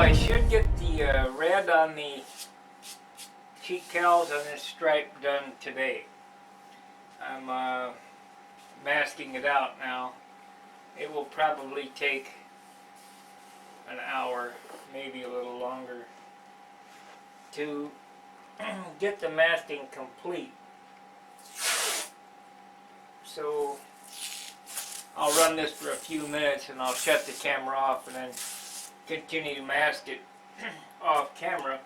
I should get the red on the cheek cowls on this stripe done today. I'm masking it out now. It will probably take an hour, maybe a little longer, to get the masking complete. So I'll run this for a few minutes and I'll shut the camera off and then continue to mask it off camera,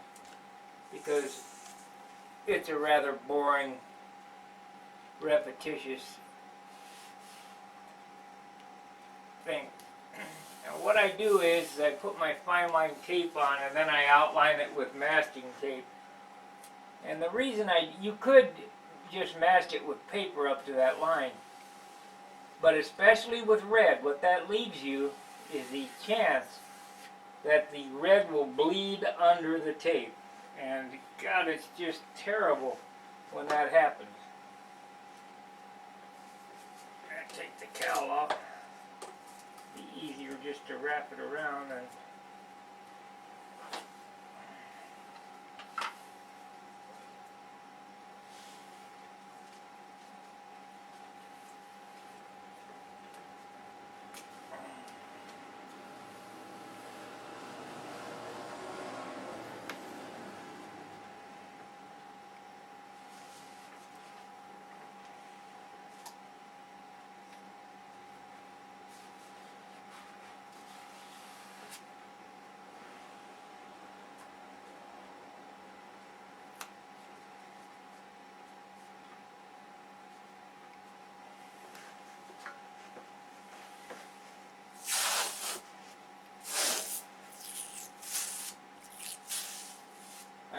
because it's a rather boring, repetitious thing. And what I do is I put my fine line tape on and then I outline it with masking tape. And the reason you could just mask it with paper up to that line, but especially with red, what that leaves you is the chance that the red will bleed under the tape. And God, it's just terrible when that happens. I'm going to take the cowl off. It'd be easier just to wrap it around and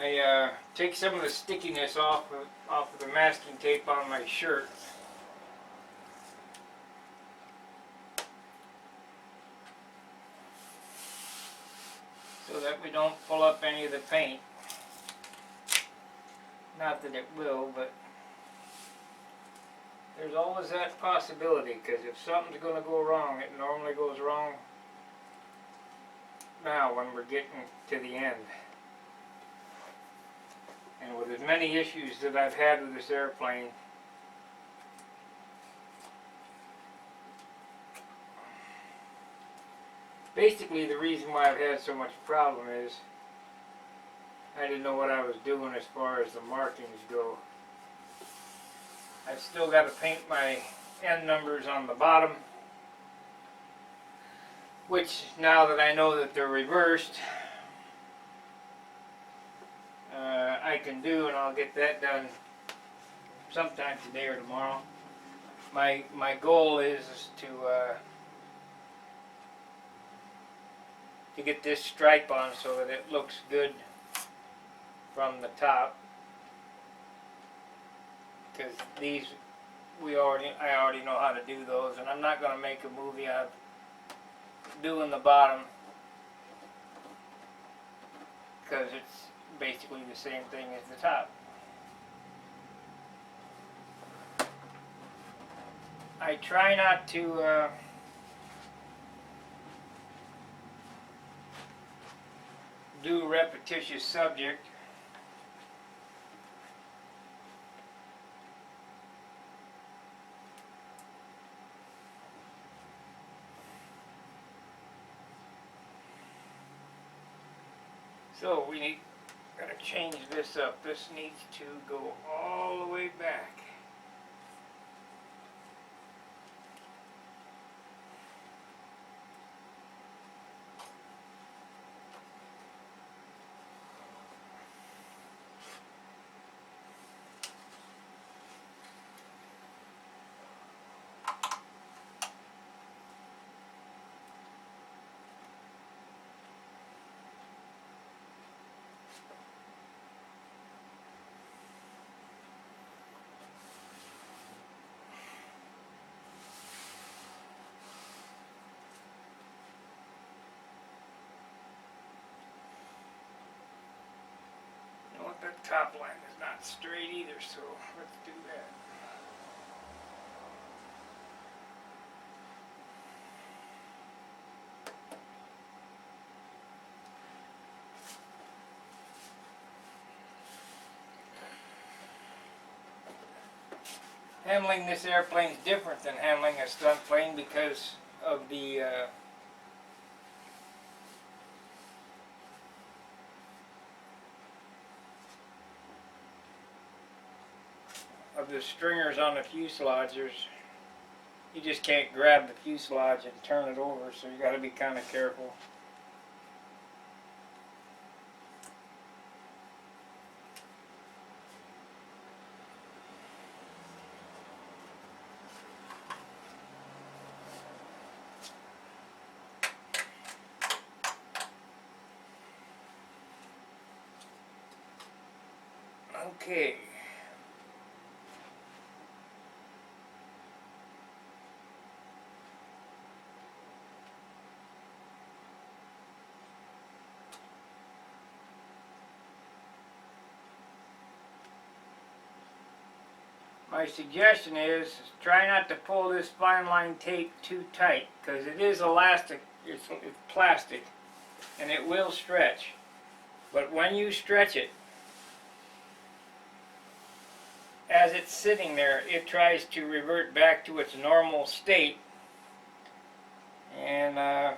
I take some of the stickiness off of the masking tape on my shirt. So that we don't pull up any of the paint. Not that it will, but there's always that possibility, because if something's going to go wrong, it normally goes wrong now when we're getting to the end. And with as many issues that I've had with this airplane, basically the reason why I've had so much problem is I didn't know what I was doing as far as the markings go. I've still got to paint my end numbers on the bottom, which now that I know that they're reversed, I can do, and I'll get that done sometime today or tomorrow. My goal is to get this stripe on so that it looks good from the top, because these I already know how to do those, and I'm not going to make a movie out of doing the bottom, because it's basically the same thing as the top. I try not to do repetitious subject. So we gotta change this up. This needs to go all the way back. That top line is not straight either, so let's do that. Handling this airplane is different than handling a stunt plane because of the stringers on the fuselage. You just can't grab the fuselage and turn it over, so you got to be kind of careful. Okay. My suggestion is try not to pull this fine line tape too tight, because it is elastic, it's plastic, and it will stretch. But when you stretch it, as it's sitting there, it tries to revert back to its normal state, and that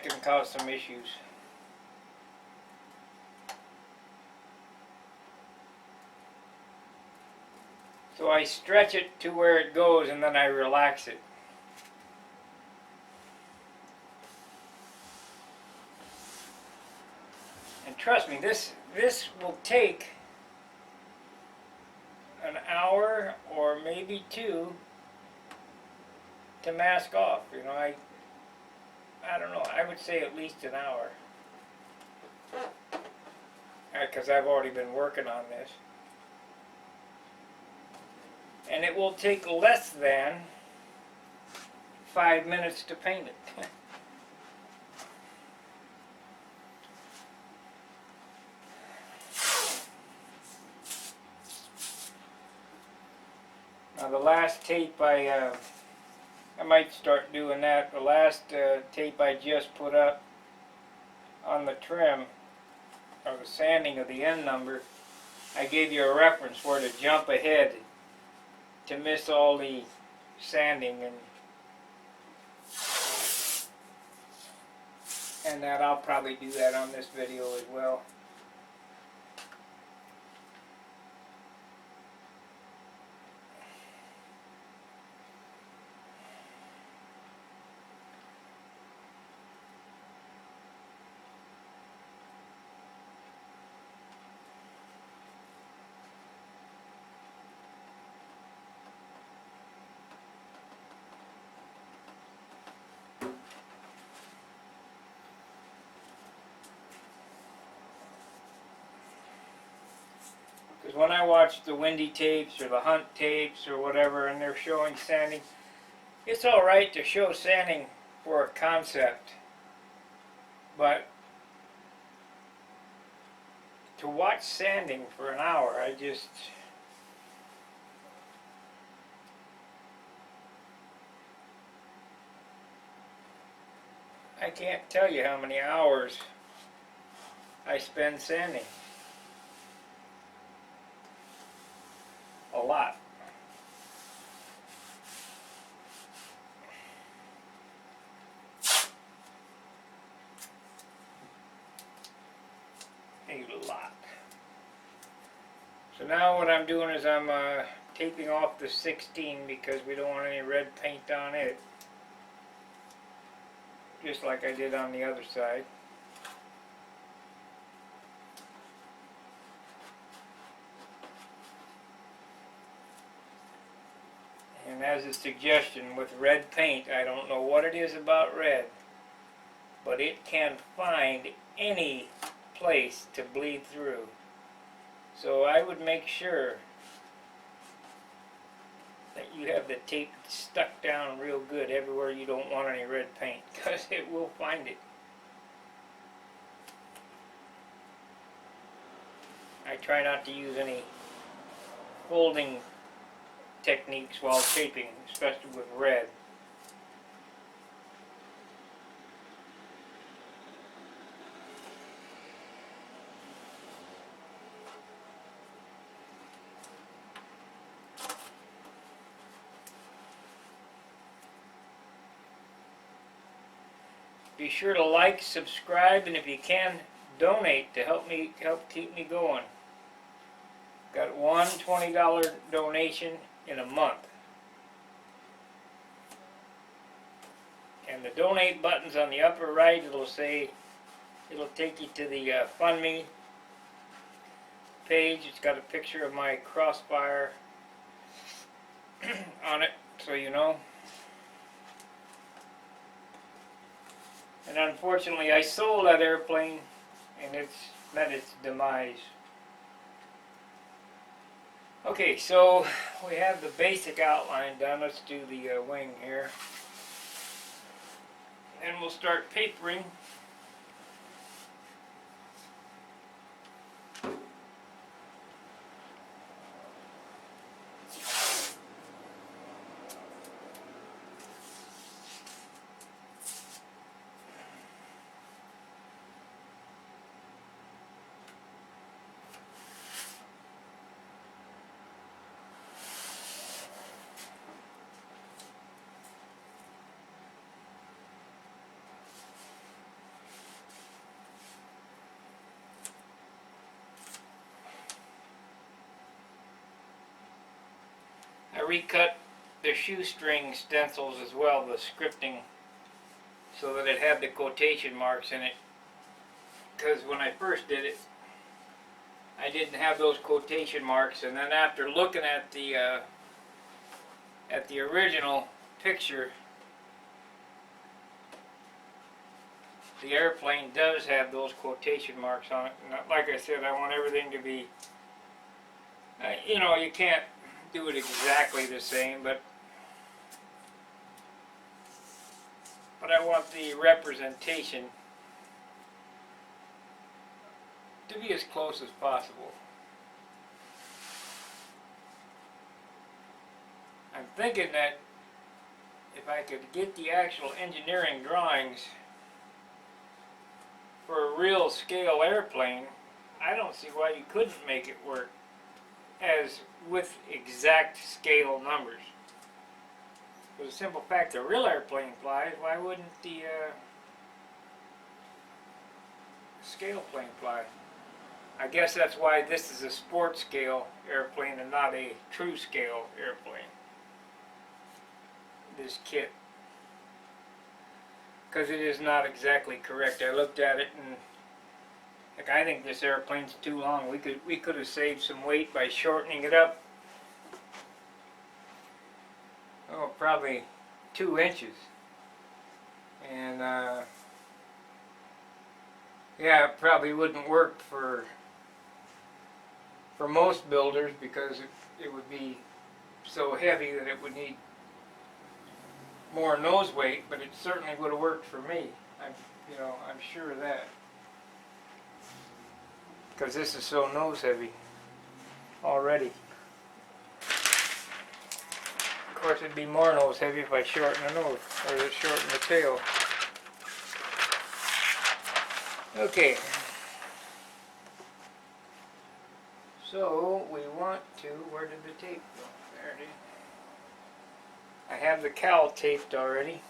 can cause some issues. So I stretch it to where it goes, and then I relax it. And trust me, this will take an hour or maybe two to mask off. You know, I don't know, I would say at least an hour. Because I've already been working on this. And it will take less than 5 minutes to paint it. Now the last tape I might start doing that. The last tape I just put up on the trim, or the sanding of the end number, I gave you a reference where to jump ahead to miss all the sanding, and that I'll probably do that on this video as well. Because when I watch the Windy tapes or the Hunt tapes or whatever, and they're showing sanding, it's alright to show sanding for a concept, but to watch sanding for an hour, I can't tell you how many hours I spend sanding. A lot. A lot. So now what I'm doing is I'm taping off the 16 because we don't want any red paint on it. Just like I did on the other side. And as a suggestion, with red paint, I don't know what it is about red, but it can find any place to bleed through. So I would make sure that you have the tape stuck down real good everywhere you don't want any red paint, because it will find it. I try not to use any folding techniques while taping, especially with red. be sure to like, subscribe, and if you can, donate to help keep me going. Got one $20 donation in a month. And the donate button's on the upper right. It'll take you to the Fund Me page. It's got a picture of my crossfire on it, so you know. And unfortunately, I sold that airplane, and it's met its demise. Okay, so we have the basic outline done. Let's do the wing here. And we'll start papering. I recut the shoestring stencils as well, the scripting, so that it had the quotation marks in it. Because when I first did it, I didn't have those quotation marks, and then after looking at the original picture, the airplane does have those quotation marks on it. And like I said, I want everything to be, you know, you can't do it exactly the same, but I want the representation to be as close as possible. I'm thinking that if I could get the actual engineering drawings for a real scale airplane, I don't see why you couldn't make it work as with exact scale numbers. For the simple fact the real airplane flies, why wouldn't the scale plane fly? I guess that's why this is a sports scale airplane and not a true scale airplane, this kit. Because it is not exactly correct. I looked at it and heck, I think this airplane's too long. We could have saved some weight by shortening it up. Oh, probably 2 inches. And yeah, it probably wouldn't work for most builders because it would be so heavy that it would need more nose weight, but it certainly would have worked for me. I'm sure of that. Because this is so nose heavy already. Of course, it'd be more nose heavy if I shorten the nose, or shorten the tail. Okay. So, we want to, where did the tape go? There it is. I have the cowl taped already.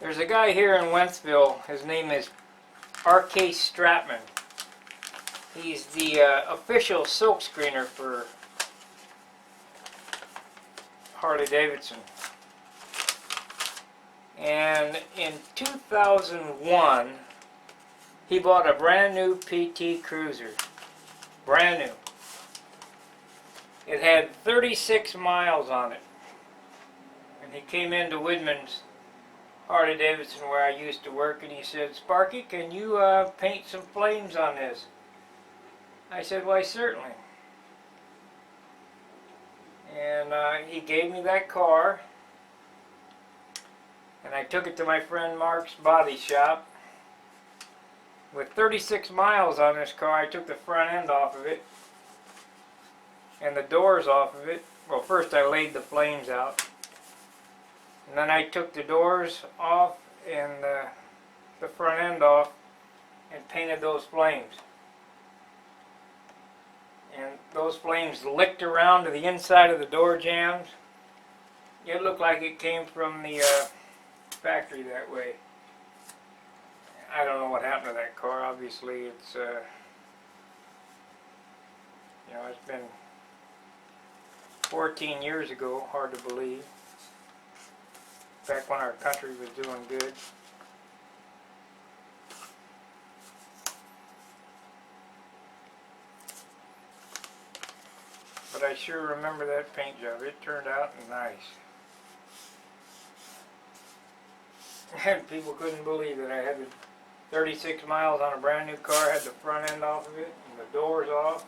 There's a guy here in Wentzville, his name is R.K. Stratman. He's the official silk screener for Harley-Davidson. And in 2001, He bought a brand new PT Cruiser. Brand new. It had 36 miles on it. And he came into Woodman's Harley Davidson where I used to work, and he said, "Sparky, can you paint some flames on this?" I said, "Why, certainly." And he gave me that car, and I took it to my friend Mark's body shop. With 36 miles on this car, I took the front end off of it and the doors off of it. Well, first I laid the flames out, and then I took the doors off and the front end off and painted those flames. And those flames licked around to the inside of the door jambs. It looked like it came from the factory that way. I don't know what happened to that car. Obviously, it's it's been 14 years ago. Hard to believe. Back when our country was doing good. But I sure remember that paint job. It turned out nice. And people couldn't believe that I had the 36 miles on a brand new car, had the front end off of it, and the doors off.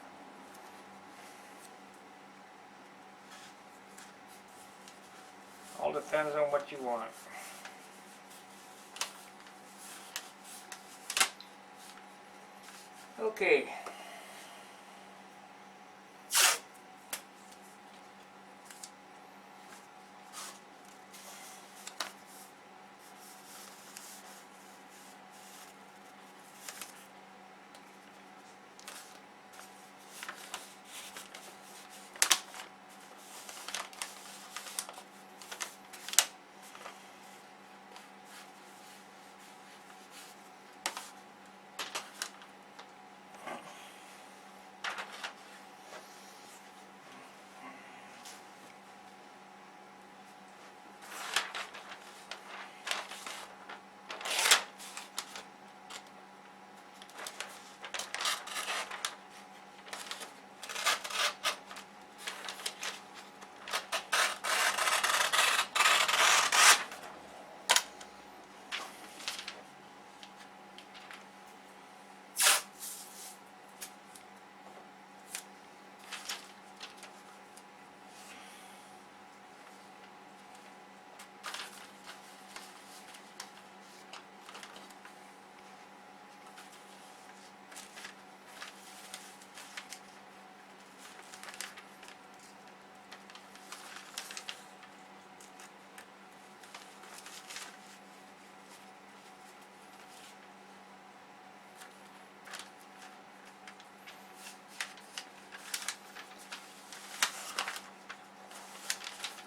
All depends on what you want. Okay.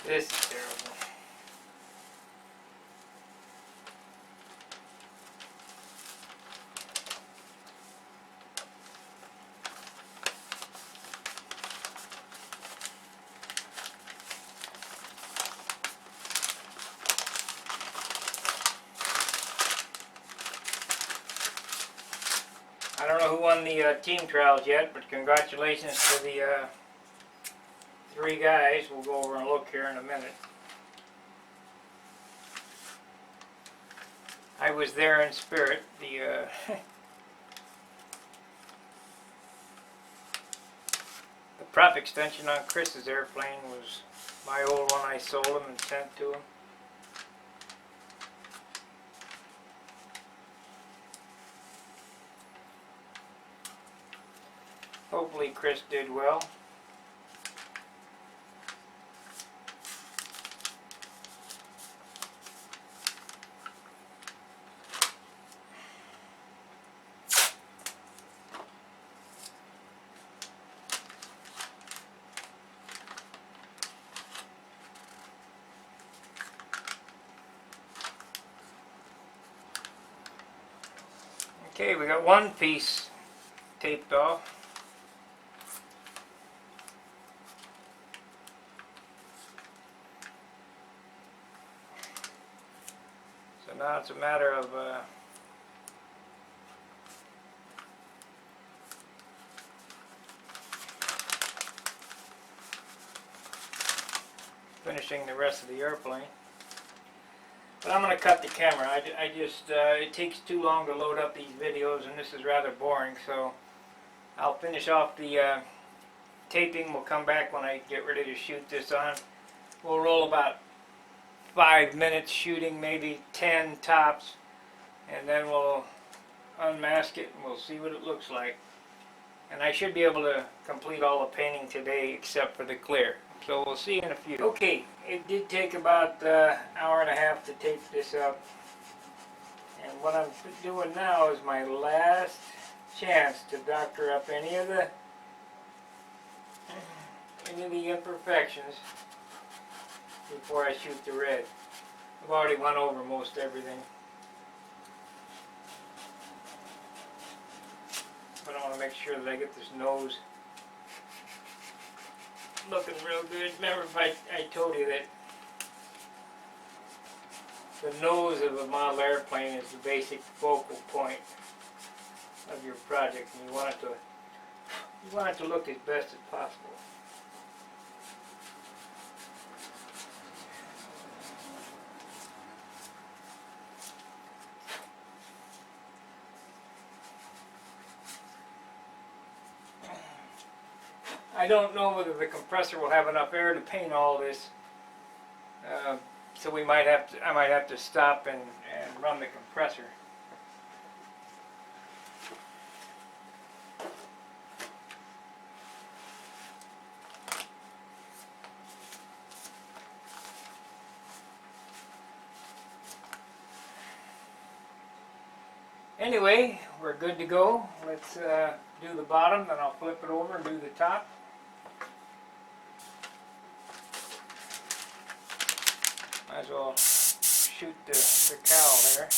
This is terrible. I don't know who won the team trials yet, but congratulations to the 3 guys. We'll go over and look here in a minute. I was there in spirit. The the prop extension on Chris's airplane was my old one. I sold him and sent to him. Hopefully Chris did well. Okay, we got one piece taped off. So now it's a matter of finishing the rest of the airplane. But I'm going to cut the camera. I just, it takes too long to load up these videos, and this is rather boring, so I'll finish off the taping. We'll come back when I get ready to shoot this on. We'll roll about 5 minutes shooting, maybe 10 tops, and then we'll unmask it and we'll see what it looks like. And I should be able to complete all the painting today except for the clear. So we'll see in a few. Okay, it did take about an hour and a half to tape this up. And what I'm doing now is my last chance to doctor up any of the imperfections before I shoot the red. I've already went over most everything. But I want to make sure that I get this nose looking real good. Remember, if I told you that the nose of a model airplane is the basic focal point of your project, and you want it to look as best as possible. I don't know whether the compressor will have enough air to paint all this, so I might have to stop and run the compressor. Anyway, we're good to go. Let's do the bottom, then I'll flip it over and do the top. Might as well shoot the cowl there.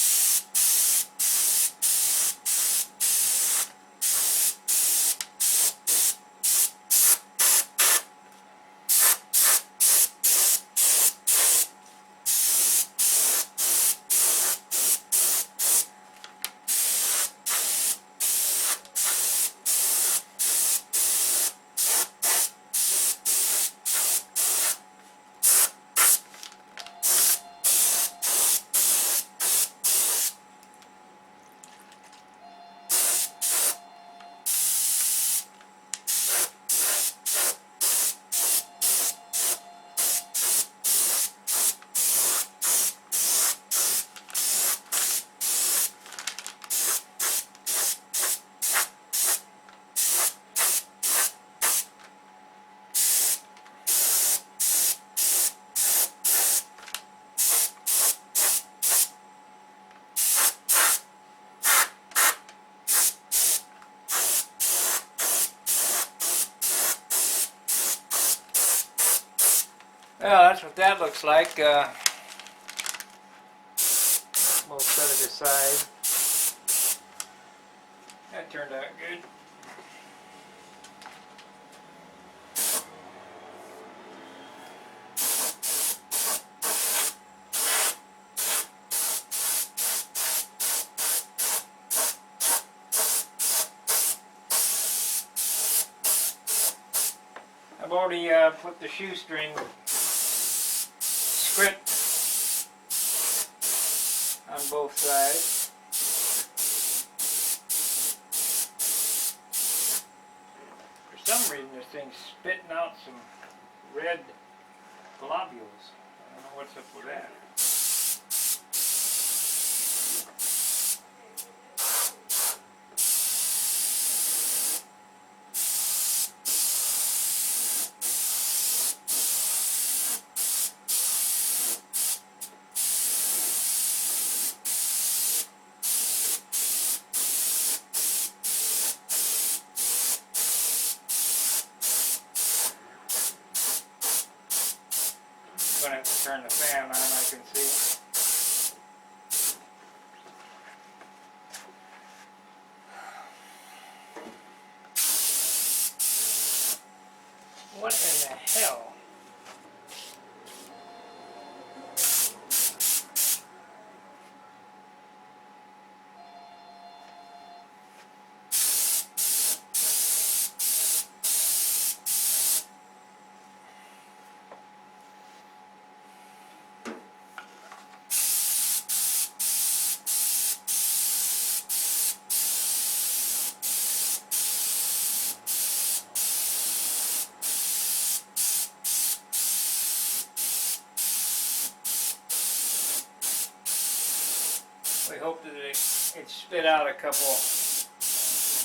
Well, that's what that looks like. We'll set it aside. That turned out good. I've already put the shoestring script on both sides. For some reason this thing's spitting out some red globules. I don't know what's up with that. I'm going to have to turn the fan on, I can see. What in the hell? hope that it spit out a couple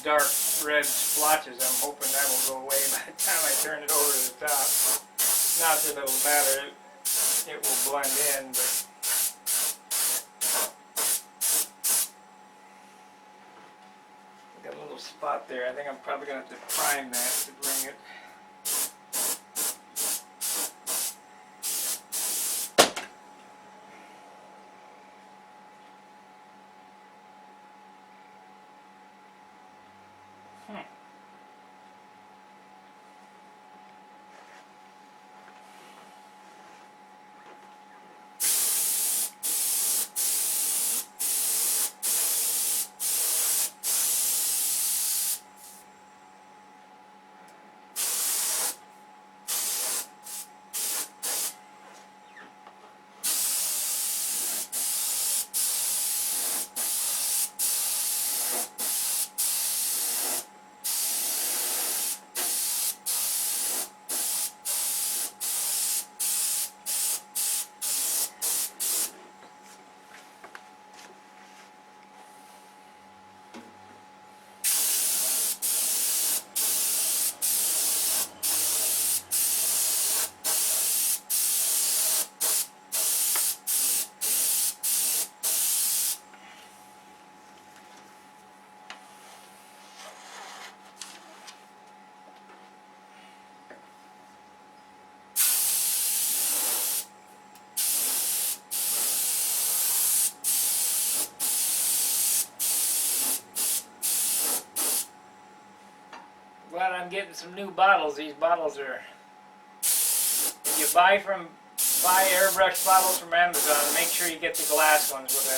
dark red splotches. I'm hoping that will go away by the time I turn it over to the top. Not that it'll matter, it will blend in, but got a little spot there. I think I'm probably going to have to prime that to bring it. Glad I'm getting some new bottles. These bottles are, if you buy airbrush bottles from Amazon, make sure you get the glass ones with a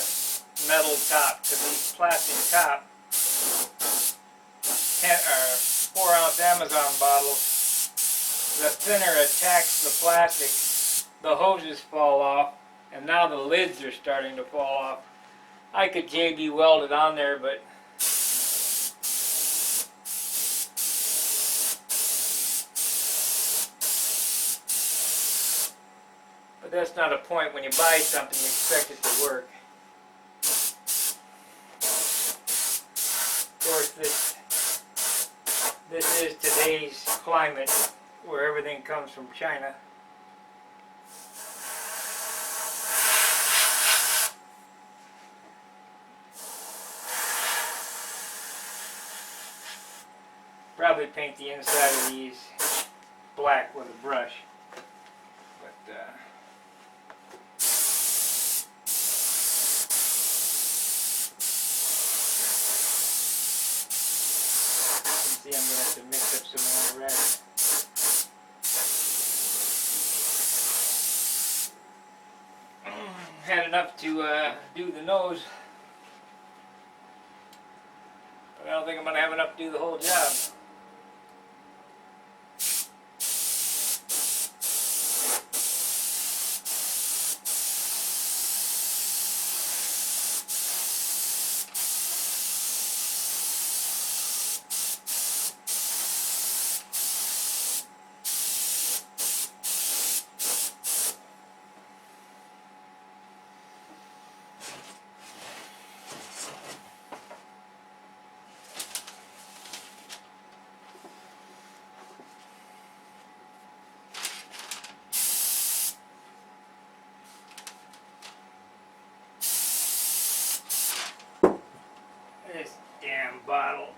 metal top, because these plastic top 4-ounce Amazon bottles, the thinner attacks the plastic, the hoses fall off, and now the lids are starting to fall off. I could JB weld it on there, but that's not a point. When you buy something, you expect it to work. Of course, this is today's climate, where everything comes from China. Probably paint the inside of these black with a brush, but I'm going to have to mix up some more red. Had enough to do the nose, but I don't think I'm going to have enough to do the whole job. This damn bottle.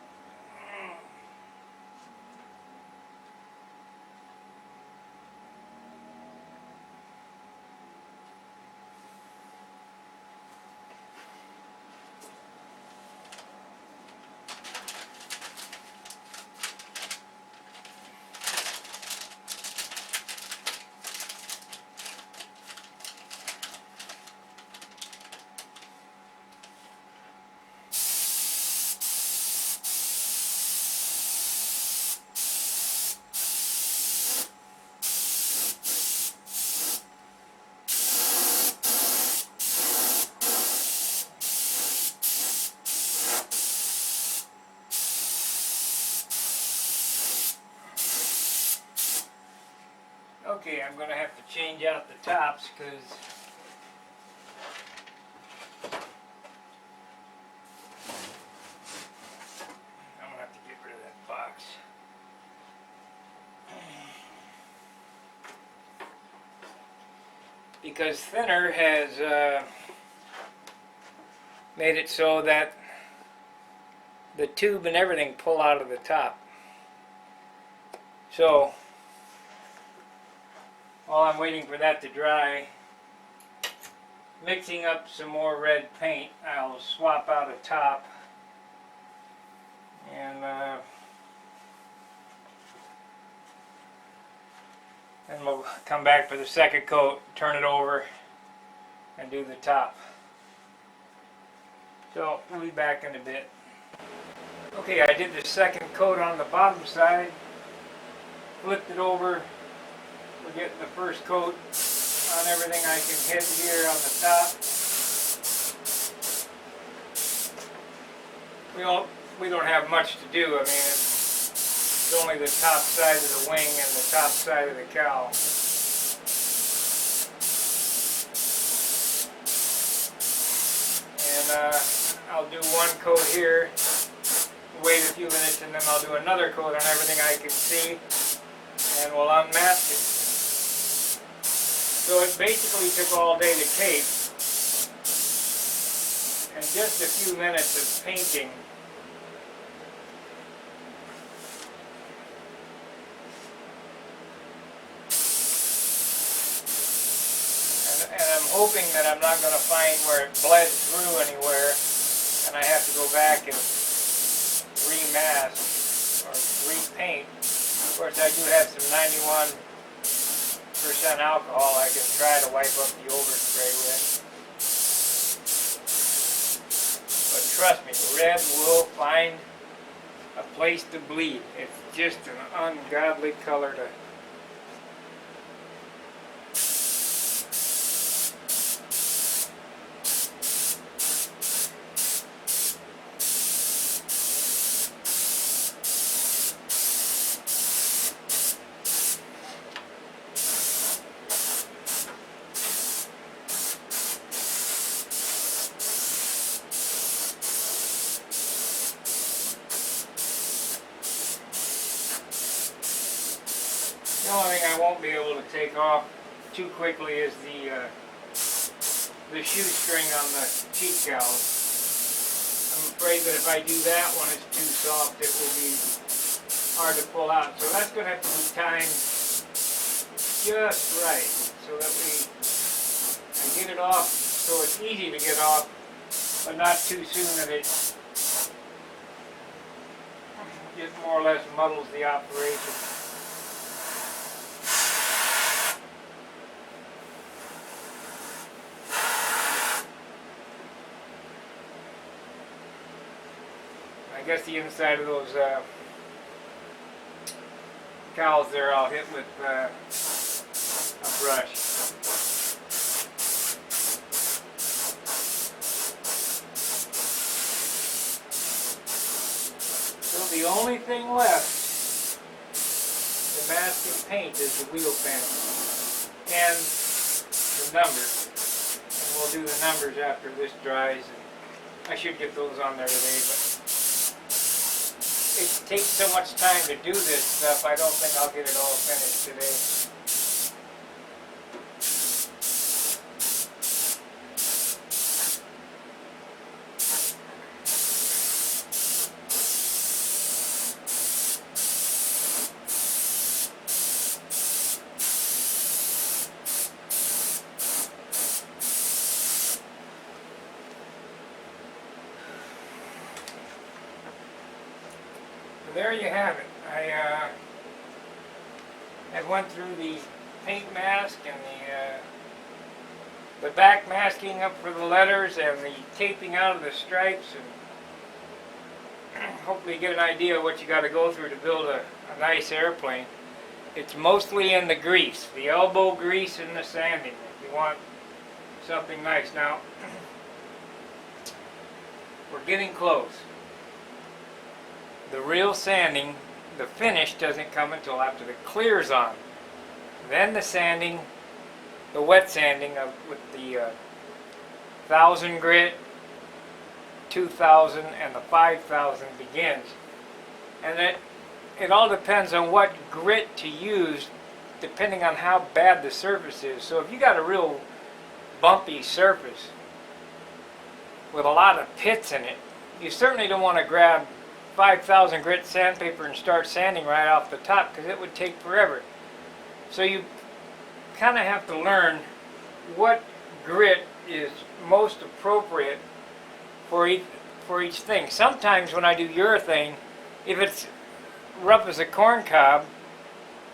Okay, I'm going to have to change out the tops because because thinner has made it so that the tube and everything pull out of the top. So while I'm waiting for that to dry, mixing up some more red paint, I'll swap out a top and then we'll come back for the second coat, turn it over, and do the top. So we'll be back in a bit. Okay, I did the second coat on the bottom side, flipped it over. We're getting the first coat on everything I can hit here on the top. We don't have much to do. I mean, it's only the top side of the wing and the top side of the cowl. And I'll do one coat here, wait a few minutes, and then I'll do another coat on everything I can see, and we'll unmask it. So it basically took all day to tape, and just a few minutes of painting. And I'm hoping that I'm not going to find where it bled through anywhere, and I have to go back and remask or repaint. Of course, I do have some 91% alcohol I can try to wipe up the overspray with. But trust me, red will find a place to bleed. It's just an ungodly color to... The only thing I won't be able to take off too quickly is the shoestring on the cheek cowls. I'm afraid that if I do that one, it's too soft, it will be hard to pull out. So that's going to have to be timed just right, so that I get it off so it's easy to get off, but not too soon that it just more or less muddles the operation. I guess the inside of those cowls there I'll hit with a brush. So the only thing left to mask and paint is the wheel pen and the numbers. And we'll do the numbers after this dries. And I should get those on there today, but it takes so much time to do this stuff, I don't think I'll get it all finished today. There you have it. I went through the paint mask and the back masking up for the letters and the taping out of the stripes, and hopefully you get an idea of what you got to go through to build a nice airplane. It's mostly in the grease, the elbow grease and the sanding, if you want something nice. Now, we're getting close. The real sanding, the finish doesn't come until after the clear's on. Then the sanding, the wet sanding with the 1000 grit, 2000, and the 5000 begins. And it all depends on what grit to use, depending on how bad the surface is. So if you got a real bumpy surface with a lot of pits in it. You certainly don't want to grab 5,000 grit sandpaper and start sanding right off the top, because it would take forever. So you kind of have to learn what grit is most appropriate for each thing. Sometimes when I do urethane, if it's rough as a corn cob,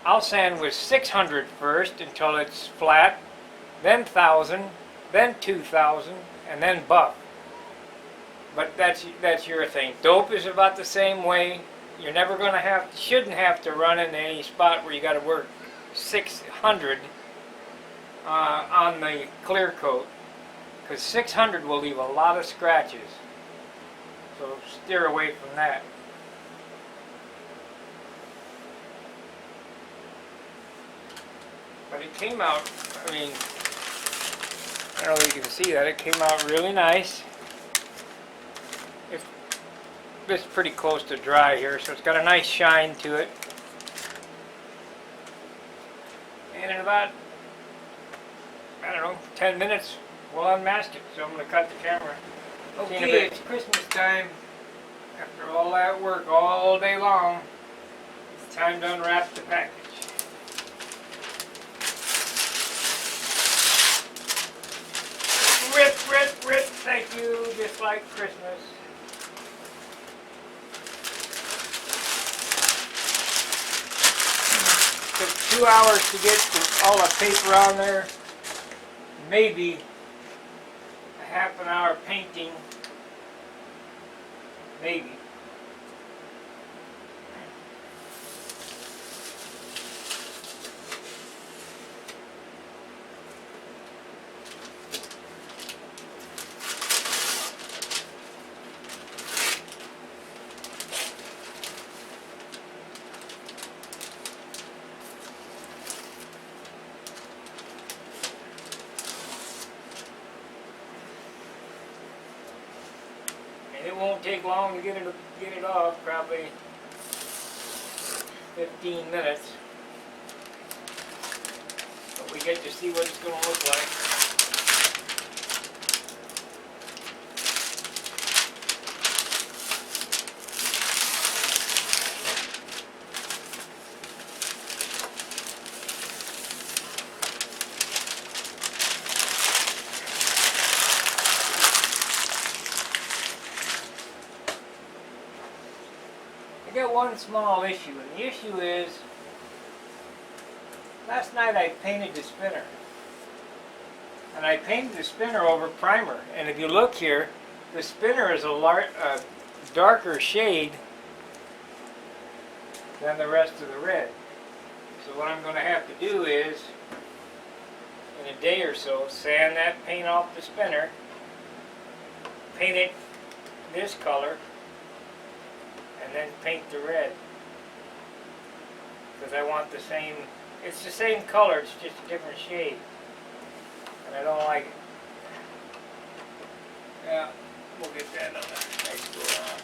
I'll sand with 600 first until it's flat, then 1,000, then 2,000, and then buff. But that's urethane. Dope is about the same way. You're never going to shouldn't have to run in any spot where you got to work 600 on the clear coat, because 600 will leave a lot of scratches. So steer away from that. But it came out, I mean, I don't know if you can see that, it came out really nice. It's pretty close to dry here, so it's got a nice shine to it. And in about, I don't know, 10 minutes, we'll unmask it. So I'm going to cut the camera. Okay, it's Christmas time. After all that work all day long, it's time to unwrap the package. Rip, rip, rip, thank you, just like Christmas. Took 2 hours to get all the paper on there. Maybe a half an hour painting. Maybe. It won't take long to get it off, probably 15 minutes. But we get to see what it's going to look like. I got one small issue, and the issue is, last night I painted the spinner. And I painted the spinner over primer. And if you look here, the spinner is a darker shade than the rest of the red. So what I'm going to have to do is, in a day or so, sand that paint off the spinner, paint it this color, and then paint the red, because I want the same, it's the same color, it's just a different shade, and I don't like it. Yeah, we'll get that on the next go around.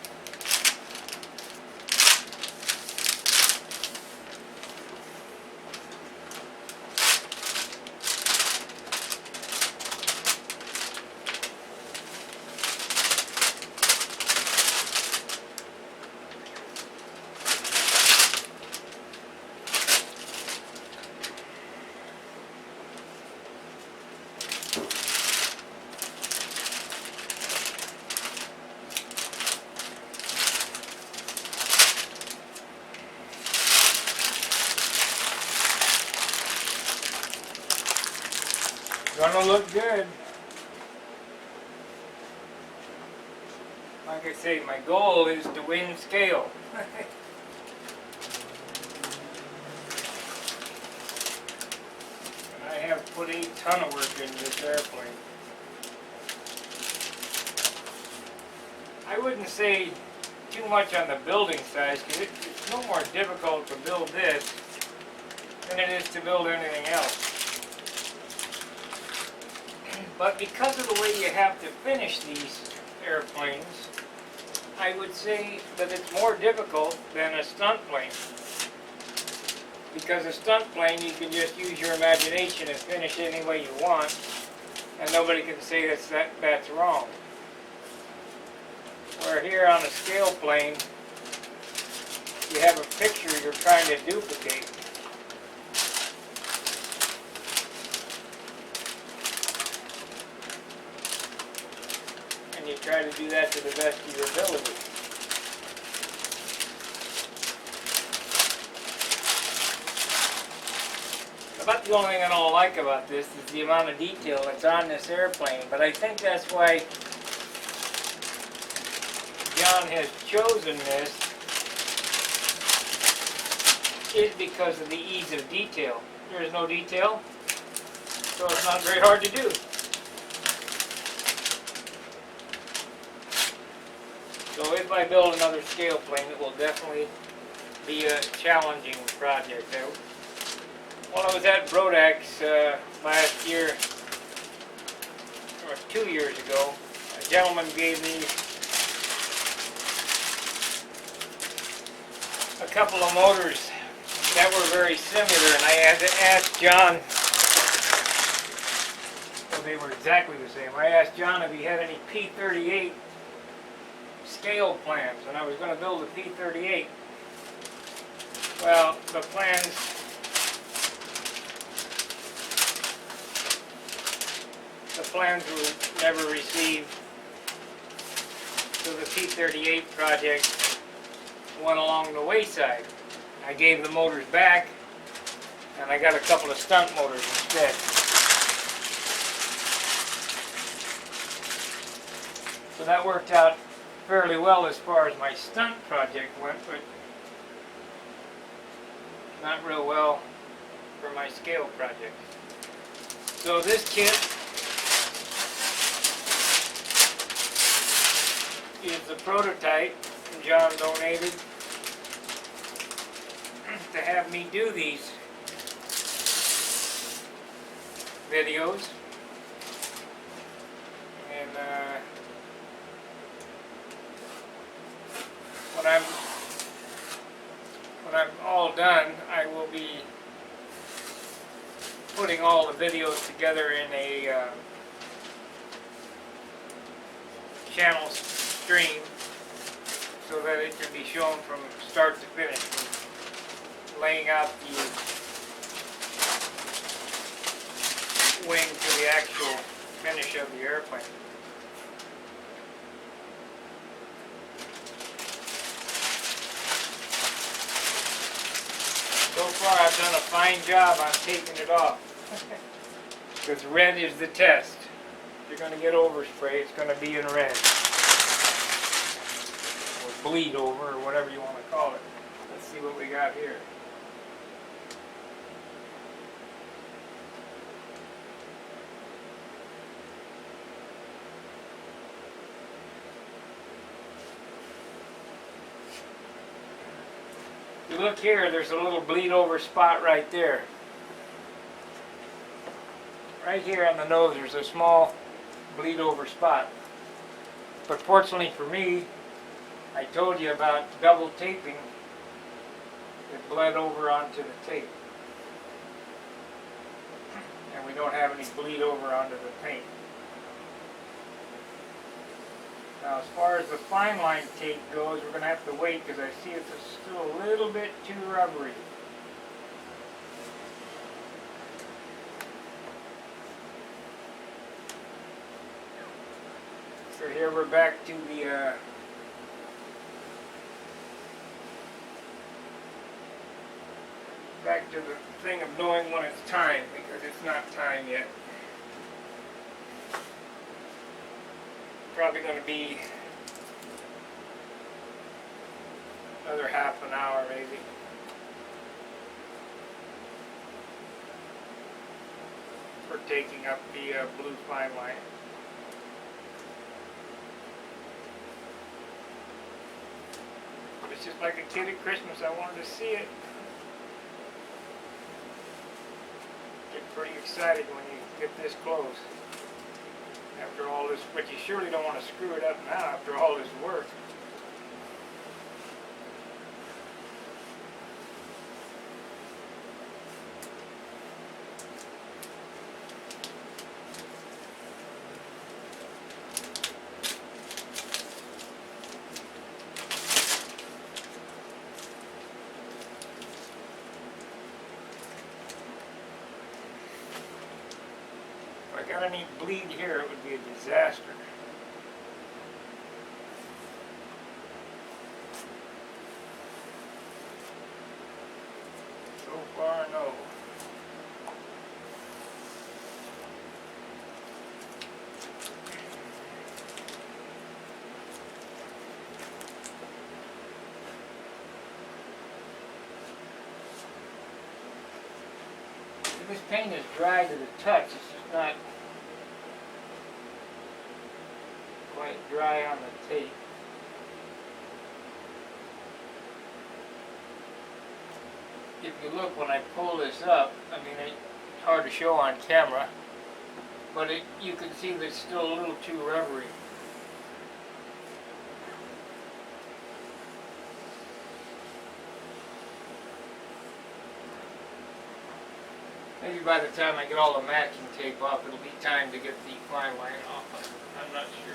Gonna look good. Like I say, my goal is to win scale. I have put a ton of work into this airplane. I wouldn't say too much on the building size, because it's no more difficult to build this than it is to build anything else. But because of the way you have to finish these airplanes, I would say that it's more difficult than a stunt plane. Because a stunt plane, you can just use your imagination and finish it any way you want. and nobody can say that's wrong. Where here on a scale plane, you have a picture you're trying to duplicate. And you try to do that to the best of your ability. About the only thing I don't like about this is the amount of detail that's on this airplane, but I think that's why John has chosen this, is because of the ease of detail. There is no detail, so it's not very hard to do. So if I build another scale plane, it will definitely be a challenging project. When I was at Brodax last year, or 2 years ago, a gentleman gave me a couple of motors that were very similar, and I had to ask John, well, they were exactly the same. I asked John if he had any P38 scale plans, and I was going to build a P38. Well, the plans were never received, so the P38 project went along the wayside. I gave the motors back, and I got a couple of stunt motors instead. So that worked out fairly well as far as my stunt project went, but not real well for my scale project. So this kit is the prototype John donated to have me do these videos. And when I'm all done, I will be putting all the videos together in a channel stream so that it can be shown from start to finish, laying out the wing to the actual finish of the airplane. So far I've done a fine job on taking it off, because red is the test. If you're going to get overspray, it's going to be in red. Or bleed over, or whatever you want to call it. Let's see what we got here. If you look here, there's a little bleed over spot right there. Right here on the nose, there's a small bleed over spot. But fortunately for me, I told you about double taping. It bled over onto the tape. And we don't have any bleed over onto the paint. Now, as far as the fine line tape goes, we're going to have to wait because I see it's still a little bit too rubbery. So here we're back to the thing of knowing when it's time, because it's not time yet. Probably going to be another half an hour maybe. For taking up the blue fine line. But it's just like a kid at Christmas. I wanted to see it. Get pretty excited when you get this close. After all this, but you surely don't want to screw it up now after all this work. any bleed here, it would be a disaster. So far, no. This paint is dry to the touch, it's just not quite dry on the tape. If you look when I pull this up, I mean it's hard to show on camera, but you can see that it's still a little too rubbery. Maybe by the time I get all the masking tape off, it'll be time to get the fine line off, but I'm not sure.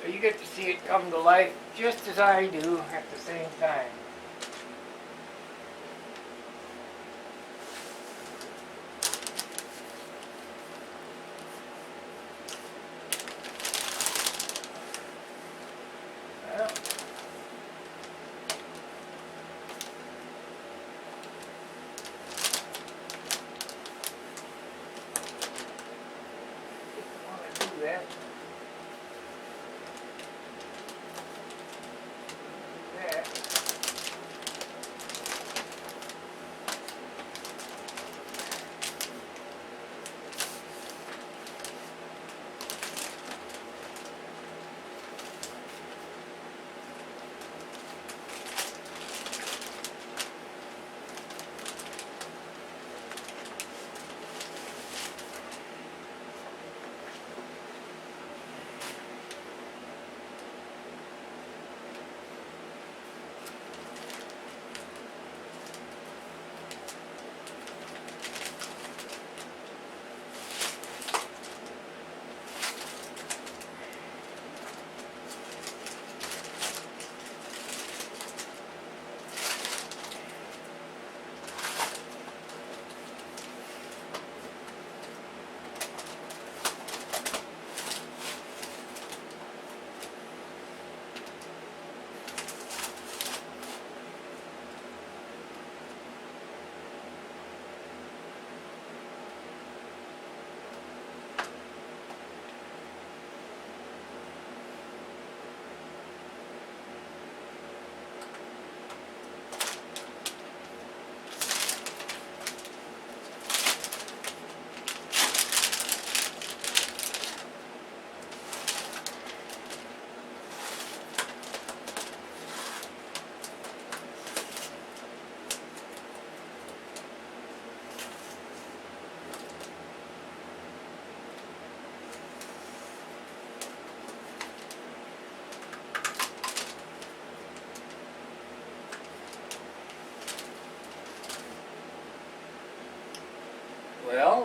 So you get to see it come to life just as I do at the same time. Well, I want to do that. That.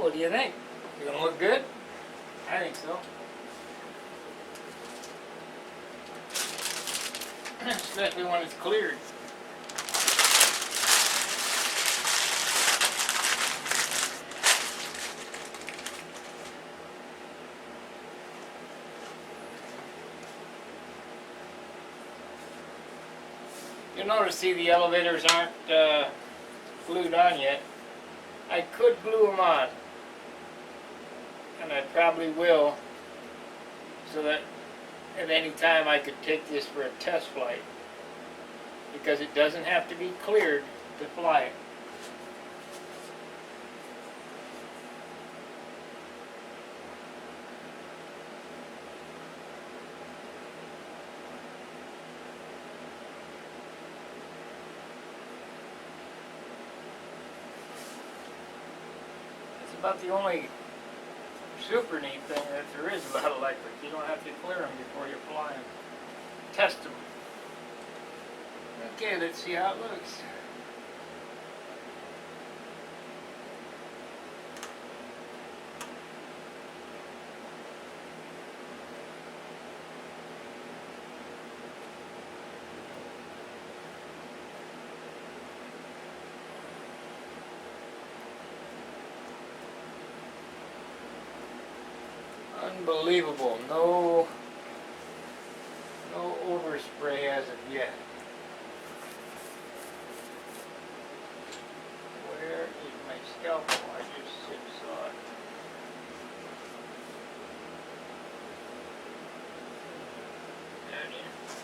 So what do you think? You gonna look good? I think so. Especially when it's cleared. You'll notice, see, the elevators aren't glued on yet. I could glue them on, and I probably will, so that at any time I could take this for a test flight, because it doesn't have to be cleared to fly it. About the only super neat thing that there is about electric. You don't have to clear them before you fly them. Test them. Okay, let's see how it looks. Unbelievable. No overspray as of yet. Where is my scalpel? I just saw it. There it is.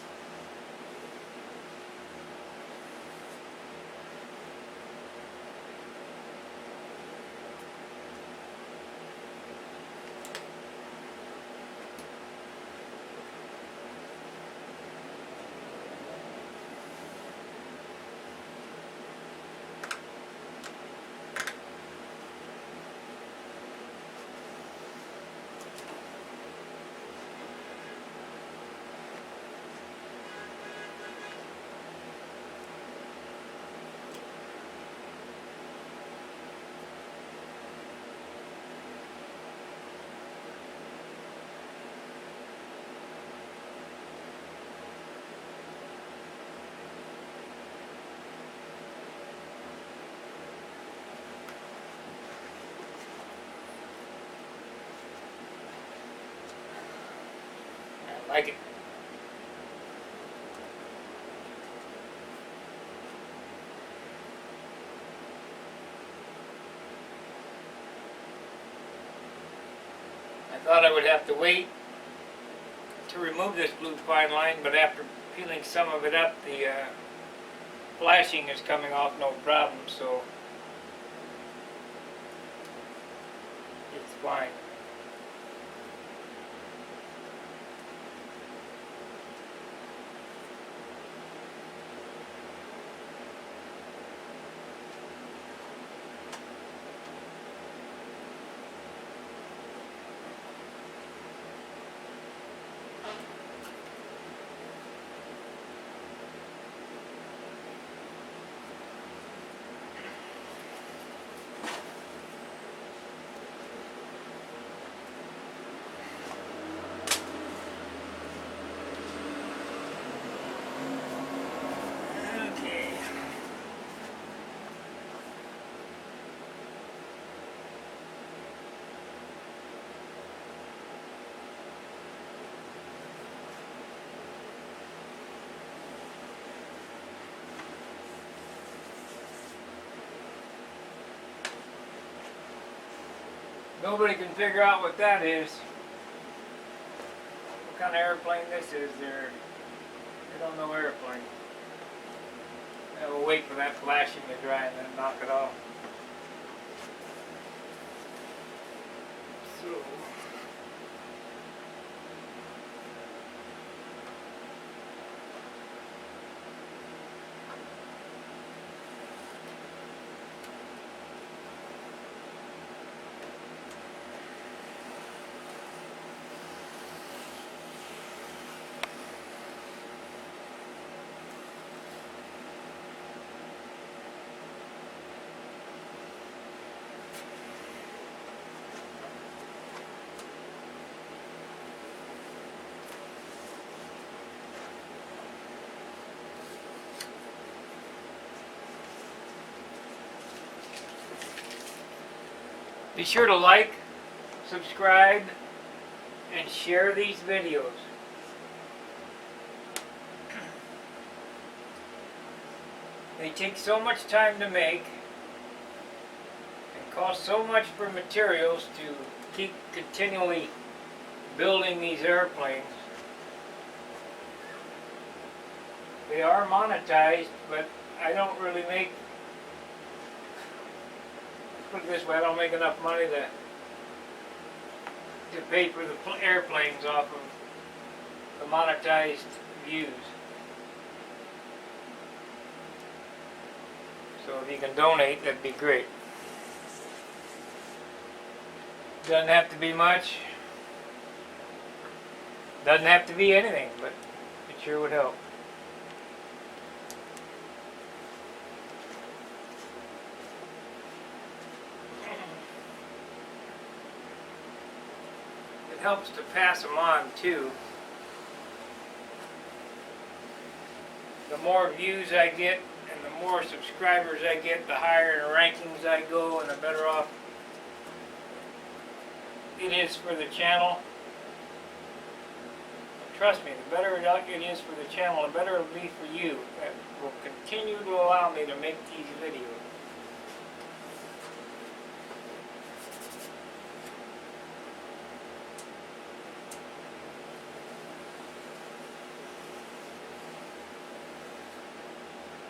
I like it. I thought I would have to wait to remove this blue fine line, but after peeling some of it up, the flashing is coming off no problem, so it's fine. Nobody can figure out what that is. What kind of airplane this is. They don't know airplane. I will wait for that flashing to dry and then knock it off. So Be sure to like, subscribe, and share these videos. They take so much time to make and cost so much for materials to keep continually building these airplanes. They are monetized, but I don't really make, put it this way, I don't make enough money to pay for the airplanes off of the monetized views. So if you can donate, that'd be great. Doesn't have to be much. Doesn't have to be anything, but it sure would help. It helps to pass them on too. The more views I get and the more subscribers I get, the higher in rankings I go and the better off it is for the channel. Trust me, the better it is for the channel, the better it will be for you. That will continue to allow me to make these videos.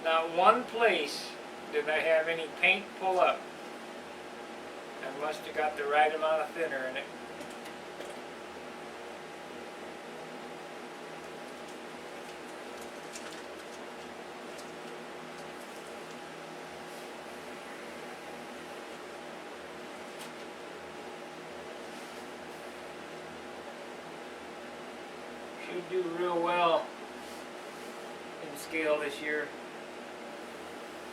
Not one place did I have any paint pull up. I must have got the right amount of thinner in it. Should do real well in scale this year.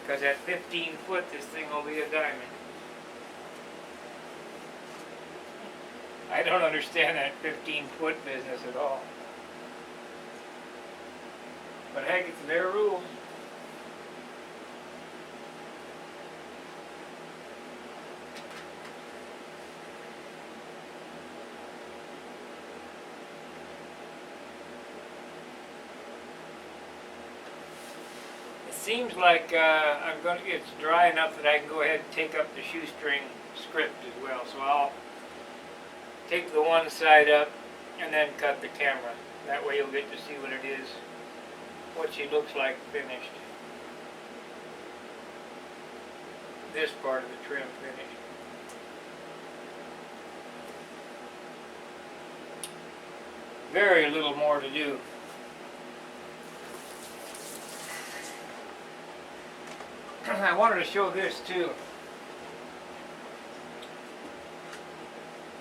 Because at 15 foot, this thing will be a diamond. I don't understand that 15 foot business at all. But heck, it's their rules. Seems like it's dry enough that I can go ahead and take up the shoestring script as well. So I'll take the one side up and then cut the camera. That way you'll get to see what it is, what she looks like finished. This part of the trim finished. Very little more to do. I wanted to show this too.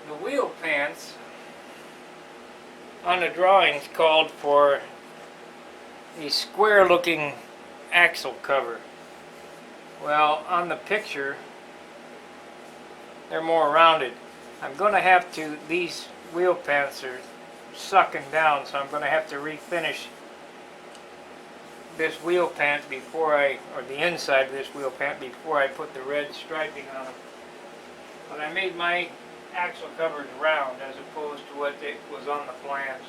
The wheel pants on the drawings called for a square looking axle cover. Well, on the picture they're more rounded. I'm going to have to, these wheel pants are sucking down, so I'm going to have to refinish this wheel pant before or the inside of this wheel pant before I put the red striping on them. But I made my axle covers round as opposed to what it was on the plans.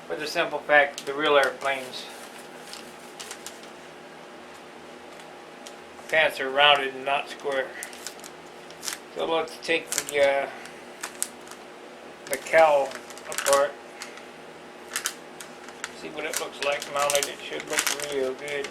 For the simple fact, the real airplanes pants are rounded and not square. So let's take the cowl apart. See what it looks like mounted. It should look real good.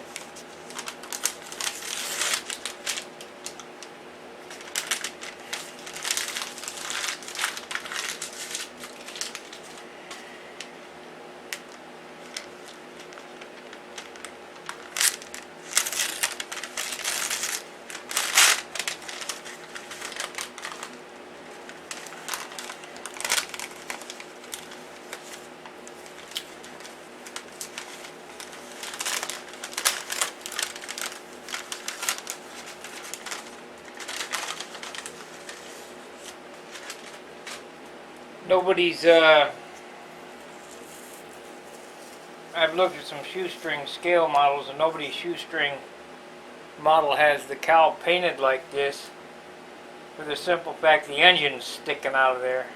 Nobody's, I've looked at some shoestring scale models and nobody's shoestring model has the cowl painted like this for the simple fact the engine's sticking out of there.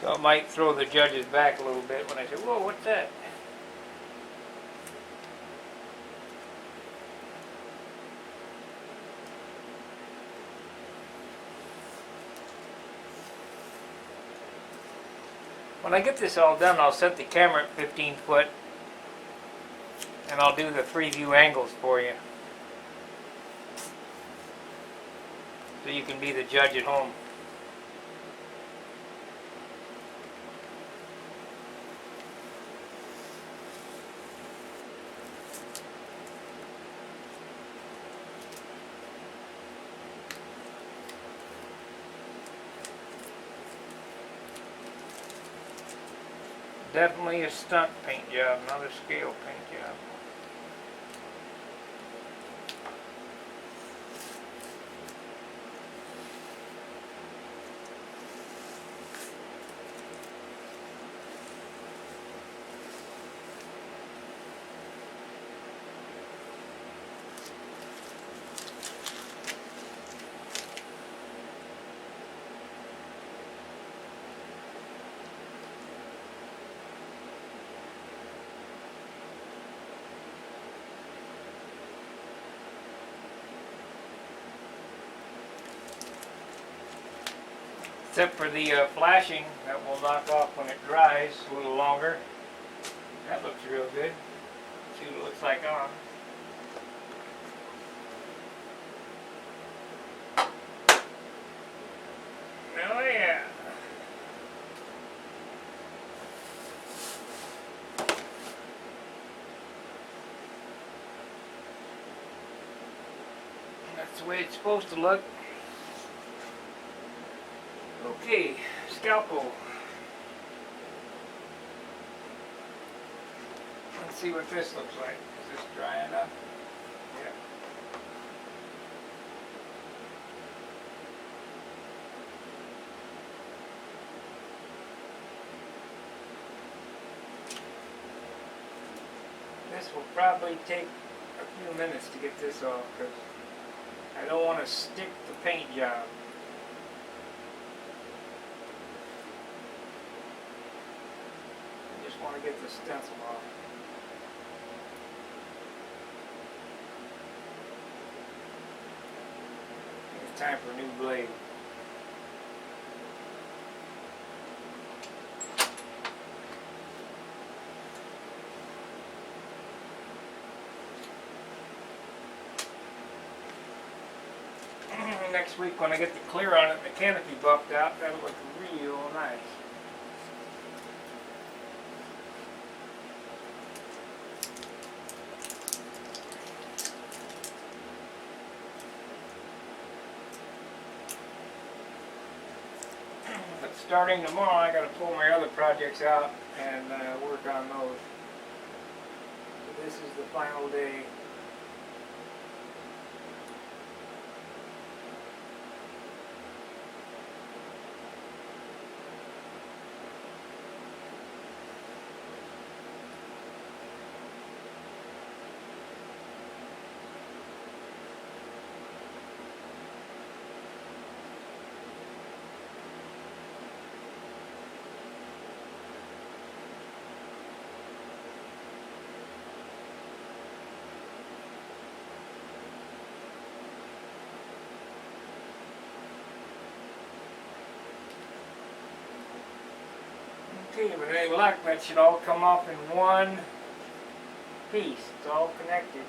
So it might throw the judges back a little bit when I say, whoa, what's that? When I get this all done, I'll set the camera at 15 foot and I'll do the 3 view angles for you, so you can be the judge at home. Definitely a stunt paint job, not a scale paint job. Except for the flashing that will knock off when it dries a little longer. That looks real good. See what it looks like on. Oh yeah. That's the way it's supposed to look. Okay, scalpel. Let's see what this looks like. Is this dry enough? Yeah. This will probably take a few minutes to get this off because I don't want to stick the paint job. I want to get the stencil off. It's time for a new blade. Next week when I get the clear on it and the canopy buffed out, that'll look real nice. But starting tomorrow, I got to pull my other projects out and work on those. So this is the final day. Okay, with any luck, that should all come off in one piece. It's all connected.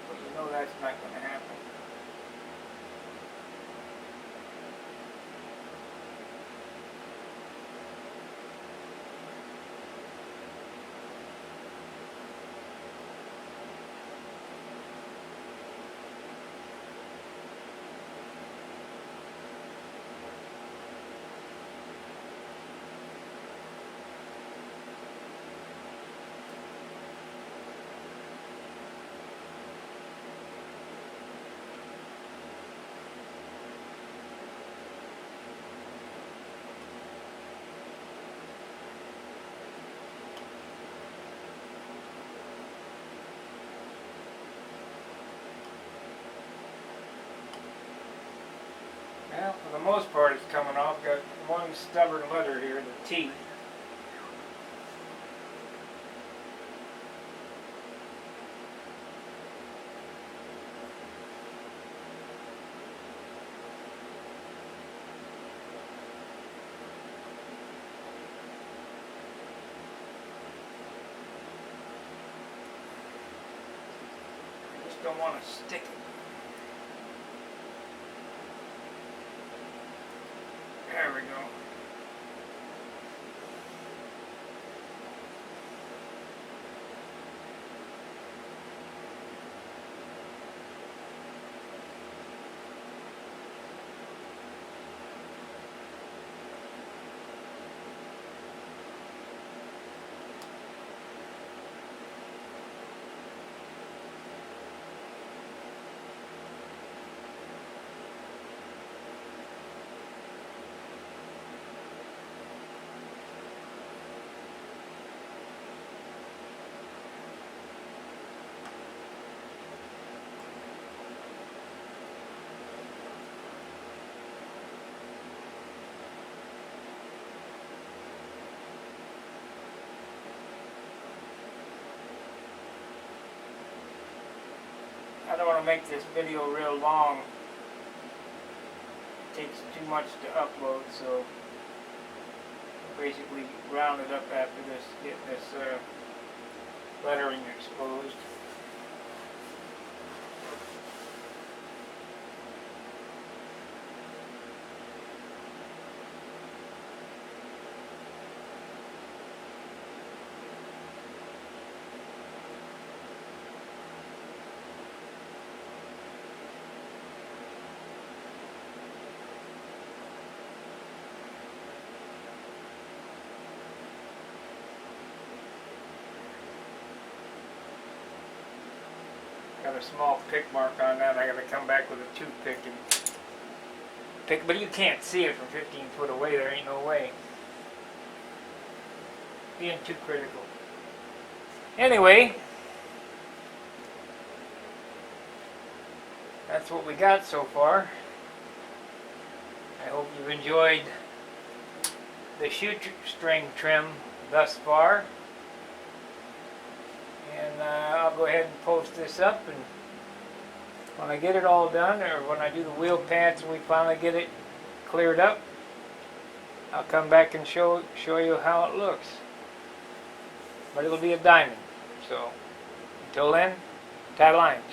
But you know that's not going to happen. Well, for the most part it's coming off. Got one stubborn letter here, the T. I just don't want to stick it. There we go. I don't want to make this video real long. It takes too much to upload, so basically round it up after this, get this lettering exposed. Got a small pick mark on that. I got to come back with a toothpick and pick, but you can't see it from 15 foot away. There ain't no way. Being too critical. Anyway, that's what we got so far. I hope you've enjoyed the shoestring trim thus far. And I'll go ahead and post this up, and when I get it all done, or when I do the wheel pants and we finally get it cleared up, I'll come back and show you how it looks. But it'll be a diamond. So until then, tie lines.